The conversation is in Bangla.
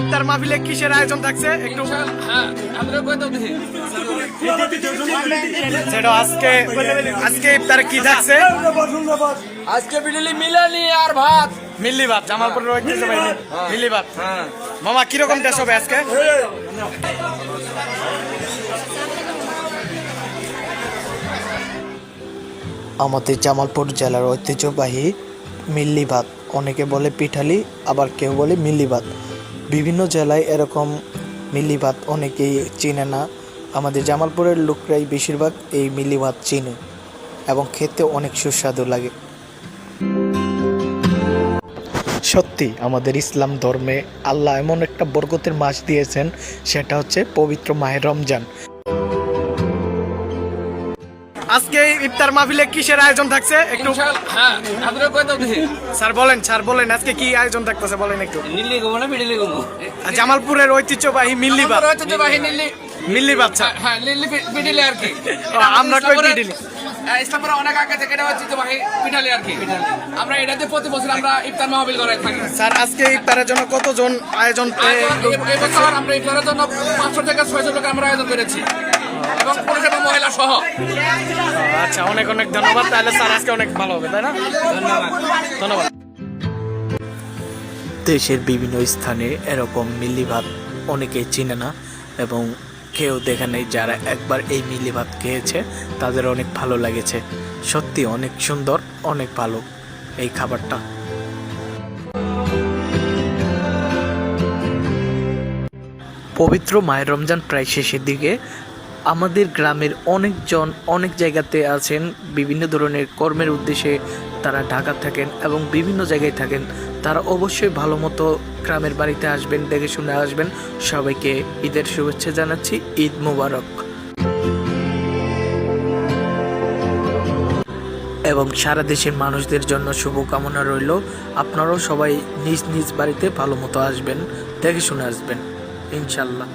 ইফতার মাহফিলে কিসের আয়োজন থাকছে একটু সেটা আজকে আজকে ইফতারে কি থাকছে? আজকে বিড়ালি মিলানি আর ভাত মিল্লি ভাত, জামালপুরের ঐতিহ্যবাহী মিল্লি ভাত। মামা কিরকম টেস্ট হবে আজকে? আমাদের জামালপুর জেলার ঐতিহ্যবাহী মিল্লি ভাত, অনেকে বলে পিঠালি, আবার কেউ বলে মিল্লি ভাত। বিভিন্ন জেলায় এরকম মিল্লি ভাত অনেকেই চিনে না। আমাদের জামালপুরের লোকরাই বেশিরভাগ এই মিল্লি ভাত চিনে এবং খেতে অনেক সুস্বাদু লাগে। সত্যি আমাদের ইসলাম ধর্মে আল্লাহ এমন একটা বরকতের মাস দিয়েছেন, সেটা হচ্ছে পবিত্র মাহে রমজান। আজকে ইফতার মাহফিলে কিসের আয়োজন থাকছে একটু স্যার বলেন আজকে কি আয়োজন থাকতেছে বলেন একটু। জামালপুরের ঐতিহ্যবাহী মিল্লি ভাত, মিল্লি ভাত স্যার। আমরা কই পিঠালি ইসলামের অনেক আগে থেকে এটা ঐতিহ্যবাহী পিঠালি আর কি। আমরা এটাতে প্রতি বছর আমরা ইফতার মাহফিল করে থাকি। স্যার আজকে ইফতারের জন্য কতজন আয়োজন? এবছর আমরা ইফতারের জন্য 500 থেকে 600 লোক আমরা আয়োজন করেছি এবং পুরুষ এবং মহিলা সহ। আচ্ছা, অনেক অনেক ধন্যবাদ। তাহলে স্যার আজকে অনেক ভালো হবে, তাই না? ধন্যবাদ। দেশের বিভিন্ন স্থানে এরকম মিল্লি ভাত অনেকেই চিনে না এবং কেউ দেখে নেই। যারা একবার এই মিল্লি ভাত খেয়েছে তাদের অনেক ভালো লেগেছে। সত্যি অনেক সুন্দর, অনেক ভালো এই খাবারটা। পবিত্র মায়ের রমজান প্রায় শেষের দিকে। আমাদের গ্রামের অনেকজন অনেক জায়গাতে আছেন, বিভিন্ন ধরনের কর্মের উদ্দেশ্যে তারা ঢাকা থাকেন এবং বিভিন্ন জায়গায় থাকেন। তারা অবশ্যই ভালো মতো গ্রামের বাড়িতে আসবেন, দেখে শুনে আসবেন। সবাইকে ঈদের শুভেচ্ছা জানাচ্ছি। ঈদ মোবারক। এবং সারা দেশের মানুষদের জন্য শুভকামনা রইল। আপনারাও সবাই নিজ নিজ বাড়িতে ভালো মতো আসবেন, দেখে শুনে আসবেন ইনশাল্লাহ।